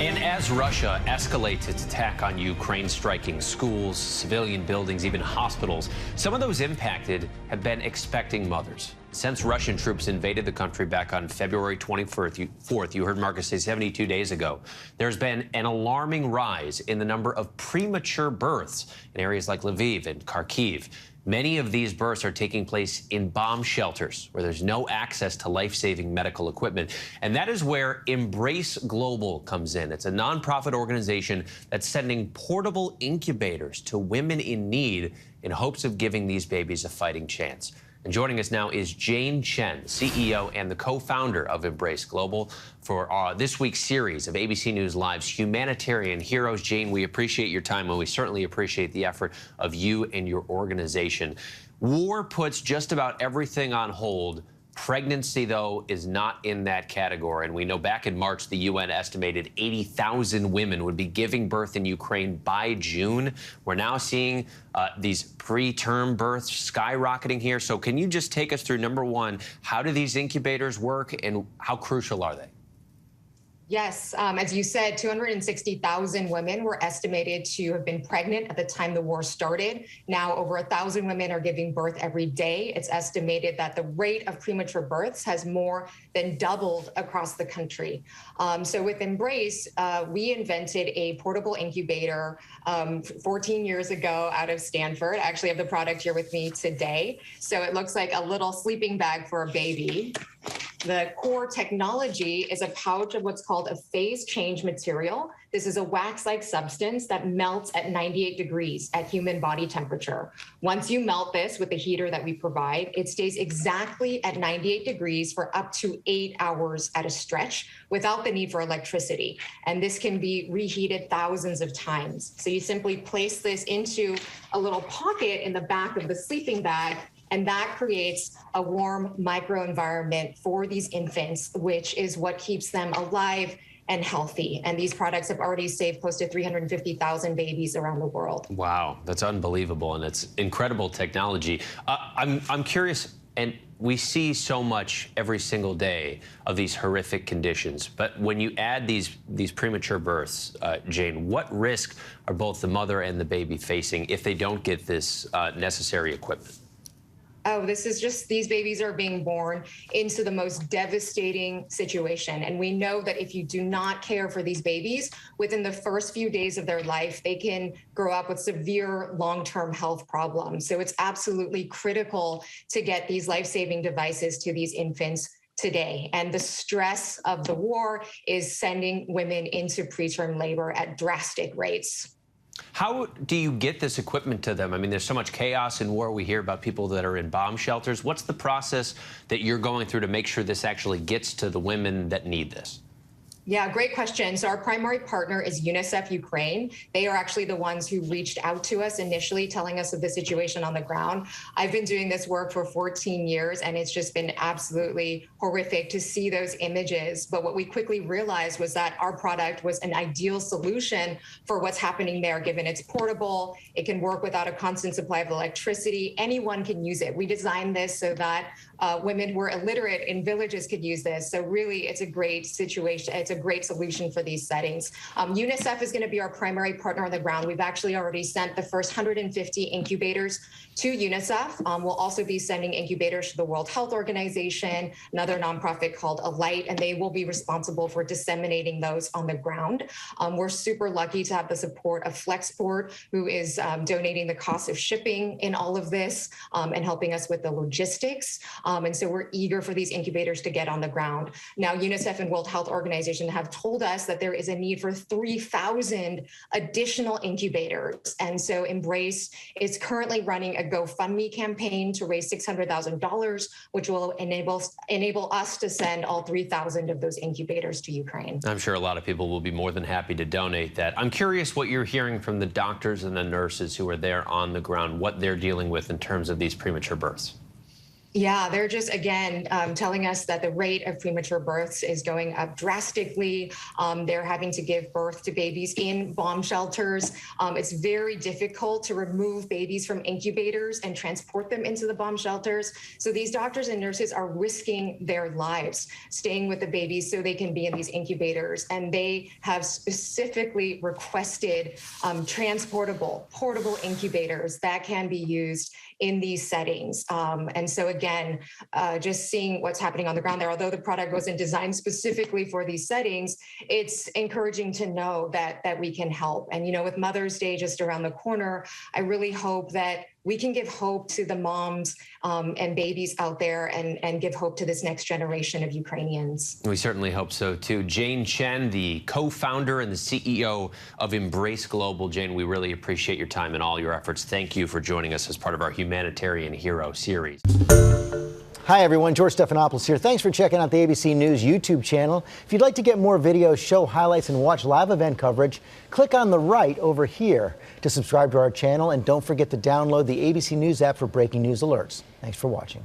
And as Russia escalates its attack on Ukraine, striking schools, civilian buildings, even hospitals, some of those impacted have been expecting mothers. Since Russian troops invaded the country back on February 24th, you heard Marcus say 72 days ago, there's been an alarming rise in the number of premature births in areas like Lviv and Kharkiv. Many of these births are taking place in bomb shelters where there's no access to life-saving medical equipment. And that is where Embrace Global comes in. It's a nonprofit organization that's sending portable incubators to women in need in hopes of giving these babies a fighting chance. And joining us now is Chen, CEO and the co-founder of Embrace Global, for this week's series of ABC News Live's Humanitarian Heroes. Jane, we appreciate your time, and we certainly appreciate the effort of you and your organization. War puts just about everything on hold. Pregnancy, though, is not in that category. And we know back in March, the UN estimated 80,000 women would be giving birth in Ukraine by June. We're now seeing these preterm births skyrocketing here. So can you just take us through, number one, how do these incubators work and how crucial are they? Yes, as you said, 260,000 women were estimated to have been pregnant at the time the war started. Now over 1,000 women are giving birth every day. It's estimated that the rate of premature births has more than doubled across the country. So with Embrace, we invented a portable incubator 14 years ago out of Stanford. I actually have the product here with me today. So it looks like a little sleeping bag for a baby. The core technology is a pouch of what's called a phase change material. This is a wax-like substance that melts at 98 degrees at human body temperature. Once you melt this with the heater that we provide, it stays exactly at 98 degrees for up to 8 hours at a stretch without the need for electricity. And this can be reheated thousands of times. So you simply place this into a little pocket in the back of the sleeping bag, and that creates a warm microenvironment for these infants, which is what keeps them alive and healthy. And these products have already saved close to 350,000 babies around the world. Wow, that's unbelievable, and it's incredible technology. I'm curious, and we see so much every single day of these horrific conditions, but when you add these premature births, Jane, what risk are both the mother and the baby facing if they don't get this necessary equipment? Oh, this is just, these babies are being born into the most devastating situation. And we know that if you do not care for these babies, within the first few days of their life, they can grow up with severe long-term health problems. So it's absolutely critical to get these life-saving devices to these infants today. And the stress of the war is sending women into preterm labor at drastic rates. How do you get this equipment to them? I mean, there's so much chaos in war. We hear about people that are in bomb shelters. What's the process that you're going through to make sure this actually gets to the women that need this? Yeah, great question. So our primary partner is Unicef Ukraine. They are actually the ones who reached out to us initially, telling us of the situation on the ground. I've been doing this work for 14 years, and it's just been absolutely horrific to see those images. But what we quickly realized was that our product was an ideal solution for what's happening there, given it's portable, it can work without a constant supply of electricity. Anyone can use it. We designed this so that women who are illiterate in villages could use this. So really, it's a great situation. It's a great solution for these settings. Unicef is going to be our primary partner on the ground. We've actually already sent the first 150 incubators to Unicef. We'll also be sending incubators to the World Health Organization, another nonprofit called Alight, and they will be responsible for disseminating those on the ground. We're super lucky to have the support of Flexport, who is donating the cost of shipping in all of this and helping us with the logistics. And so we're eager for these incubators to get on the ground. Now, Unicef and World Health Organization have told us that there is a need for 3,000 additional incubators. And so Embrace is currently running a Gofundme campaign to raise $600,000, which will enable us to send all 3,000 of those incubators to Ukraine. I'm sure a lot of people will be more than happy to donate that. I'm curious what you're hearing from the doctors and the nurses who are there on the ground, what they're dealing with in terms of these premature births. Yeah, they're just, again, telling us that the rate of premature births is going up drastically. They're having to give birth to babies in bomb shelters. It's very difficult to remove babies from incubators and transport them into the bomb shelters. So these doctors and nurses are risking their lives staying with the babies so they can be in these incubators. And they have specifically requested portable incubators that can be used in these settings. And so again, just seeing what's happening on the ground there, although the product wasn't designed specifically for these settings, it's encouraging to know that we can help. And, with Mother's Day just around the corner, I really hope that we can give hope to the moms and babies out there and give hope to this next generation of Ukrainians. We certainly hope so, too. Jane Chen, the co-founder and the CEO of Embrace Global. Jane, we really appreciate your time and all your efforts. Thank you for joining us as part of our Humanitarian Hero series. Hi, everyone. George Stephanopoulos here. Thanks for checking out the ABC News YouTube channel. If you'd like to get more videos, show highlights, and watch live event coverage, click on the right over here to subscribe to our channel. And don't forget to download the ABC News app for breaking news alerts. Thanks for watching.